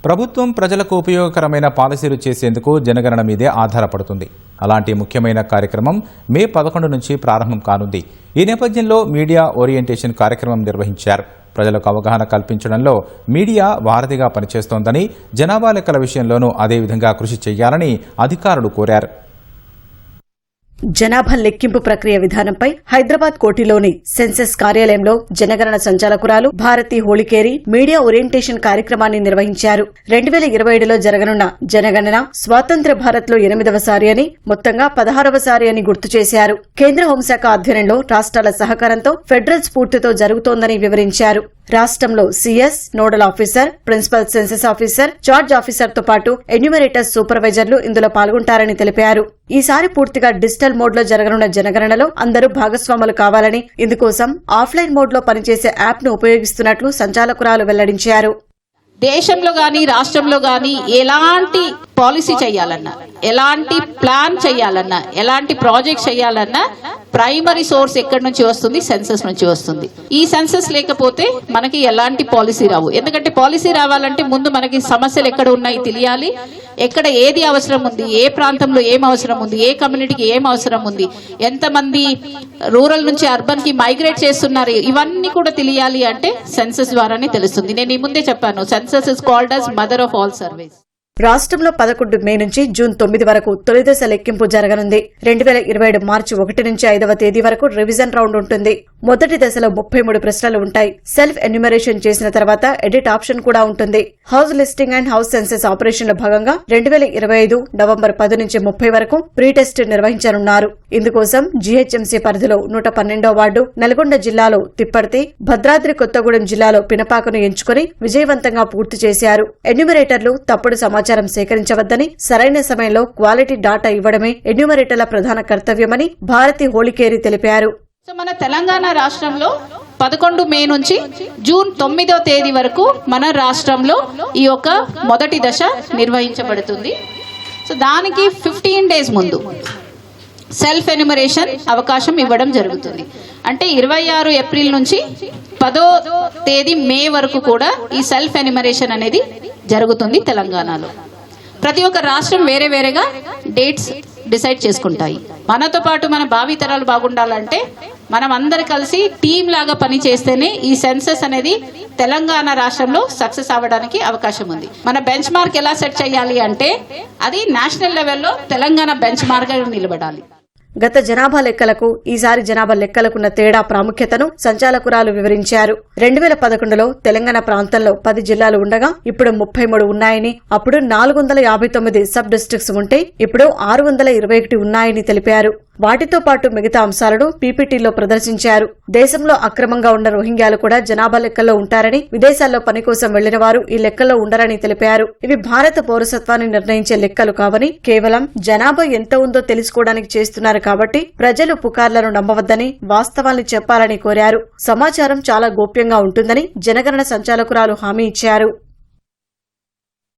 ప్రభుత్వం ప్రజలకు ఉపయోగకరమైన పాలసీలు చేసేందుకు జనగణన మీదే ఆధారపడుతుంది. అలాంటి ముఖ్యమైన కార్యక్రమం మే 11 నుంచి ప్రారంభం కానుంది. ఈ నేపథ్యంలో మీడియా ఓరియంటేషన్ కార్యక్రమం నిర్వహించారు. ప్రజలకు అవగాహన కల్పించడంలో మీడియా వారధిగా పనిచేస్తోందని, జనాభా లెక్కల విషయంలోనూ అదేవిధంగా కృషి చేయాలని అధికారులు కోరారు. జనాభా లెక్కింపు ప్రక్రియ విధానంపై హైదరాబాద్ కోటిలోని సెన్సెస్ కార్యాలయంలో జనగణన సంచాలకురాలు భారతి హోళికేరి మీడియా ఓరియంటేషన్ కార్యక్రమాన్ని నిర్వహించారు. 2027లో జరగనున్న జనగణన స్వాతంత్ర్య భారత్ లో 8వసారి అని, మొత్తంగా 16వసారి అని గుర్తు చేశారు. కేంద్ర హోంశాఖ ఆధ్వర్యంలో రాష్ట్రాల సహకారంతో ఫెడరల్ స్ఫూర్తితో జరుగుతోందని వివరించారు. రాష్ట్రంలో CS, nodal officer, principal census officer, charge officer తో పాటు ఎన్యూమరేటర్స్, సూపర్వైజర్లు ఇందులో పాల్గొంటారని తెలిపారు. ఈసారి పూర్తిగా డిజిటల్ మోడ్ లో జరగనున్న జనగణనలో అందరూ భాగస్వాములు కావాలని, ఇందుకోసం ఆఫ్లైన్ మోడ్ లో పనిచేసే యాప్ ను ఉపయోగిస్తున్నట్లు సంచాలకురాలు వెల్లడించారు. దేశంలో గాని రాష్ట్రంలో గాని ఎలాంటి పాలసీ చేయాలన్నా, ఎలాంటి ప్లాన్ చేయాలన్నా, ఎలాంటి ప్రాజెక్ట్ చేయాలన్నా ప్రైమరీ సోర్స్ ఎక్కడి నుంచి వస్తుంది? సెన్సస్ నుంచి వస్తుంది. ఈ సెన్సస్ లేకపోతే మనకి ఎలాంటి పాలసీ రావు. ఎందుకంటే పాలసీ రావాలంటే ముందు మనకి సమస్యలు ఎక్కడ ఉన్నాయి తెలియాలి, ఎక్కడ ఏది అవసరం ఉంది, ఏ ప్రాంతంలో ఏం అవసరం ఉంది, ఏ కమ్యూనిటీకి ఏం అవసరం ఉంది, ఎంతమంది రూరల్ నుంచి అర్బన్ కి మైగ్రేట్ చేస్తున్నారు, ఇవన్నీ కూడా తెలియాలి అంటే సెన్సస్ ద్వారానే తెలుస్తుంది. నేను ఈ ముందే చెప్పాను, census is called as mother of all surveys. రాష్ట్రంలో 11 మే నుంచి జూన్ 9 వరకు తొలిదశ లెక్కింపు జరగనుంది. 2027 మార్చి 1 నుంచి 5వ తేదీ వరకు రివిజన్ రౌండ్ ఉంటుంది. మొదటి దశలో 33 ప్రశ్నలు ఉంటాయి. సెల్ఫ్ ఎన్యూమరేషన్ చేసిన తర్వాత ఎడిట్ ఆప్షన్ కూడా ఉంటుంది. House listing and house census ఆపరేషన్ల భాగంగా 2025 నవంబర్ 10 నుంచి 30 వరకు ప్రీ టెస్ట్ నిర్వహించనున్నారు. ఇందుకోసం జీహెచ్ఎంసీ పరిధిలో 112వ వార్డు, నల్గొండ జిల్లాలో తిప్పర్తి, భద్రాద్రి కొత్తగూడెం జిల్లాలో పినపాకను ఎంచుకుని విజయవంతంగా పూర్తి చేశారు. ఎన్యూమరేటర్లు తప్పుడు సమాచారం సేకరించవద్దని, సరైన సమయంలో క్వాలిటీ డాటా ఇవ్వడమే ఎన్యూమరేటర్ల ప్రధాన కర్తవ్యమని భారతి హోళికేరి తెలిపారు. మన తెలంగాణ రాష్ట్రంలో 11 మే నుంచి జూన్ 9వ తేదీ వరకు మన రాష్ట్రంలో ఈ యొక్క మొదటి దశ నిర్వహించబడుతుంది. సో దానికి 15 డేస్ ముందు సెల్ఫ్ ఎన్యూమరేషన్ అవకాశం ఇవ్వడం జరుగుతుంది. అంటే 26 ఏప్రిల్ నుంచి 10వ తేదీ మే వరకు కూడా ఈ సెల్ఫ్ ఎన్యూమరేషన్ అనేది జరుగుతుంది తెలంగాణలో. ప్రతి ఒక్క రాష్ట్రం వేరే వేరేగా డేట్స్ డిసైడ్ చేసుకుంటాయి. మనతో పాటు మన భావితరాలు బాగుండాలంటే మనం అందరు కలిసి టీం లాగా పని చేస్తేనే ఈ సెన్సస్ అనేది తెలంగాణ రాష్ట్రంలో సక్సెస్ అవ్వడానికి అవకాశం ఉంది. మన బెంచ్ మార్క్ ఎలా సెట్ చేయాలి అంటే అది నేషనల్ లెవెల్లో తెలంగాణ బెంచ్ మార్క్ నిలబడాలి. గత జనాభా లెక్కలకు ఈసారి జనాభా లెక్కలకున్న తేడా ప్రాముఖ్యతను సంచాలకురాలు వివరించారు. 2011లో తెలంగాణ ప్రాంతంలో 10 జిల్లాలు ఉండగా ఇప్పుడు 33 ఉన్నాయని, అప్పుడు 459 సబ్ డిస్ట్రిక్ట్స్ ఉంటే ఇప్పుడు 621 ఉన్నాయని తెలిపారు. వాటితో పాటు మిగతా అంశాలను పీపీటీలో ప్రదర్శించారు. దేశంలో అక్రమంగా ఉన్న రోహింగ్యాలు కూడా జనాభా లెక్కల్లో ఉంటారని, విదేశాల్లో పని కోసం వెళ్లిన వారు ఈ లెక్కల్లో ఉండరని తెలిపారు. ఇవి భారత పౌరసత్వాన్ని నిర్ణయించే లెక్కలు కావని, కేవలం జనాభా ఎంత ఉందో తెలుసుకోవడానికి చేస్తున్నారు కాబట్టి ప్రజలు పుకార్లను నమ్మవద్దని, వాస్తవాల్ని చెప్పాలని కోరారు. సమాచారం చాలా గోప్యంగా ఉంటుందని జనగణన సంచాలకురాలు హామీ ఇచ్చారు.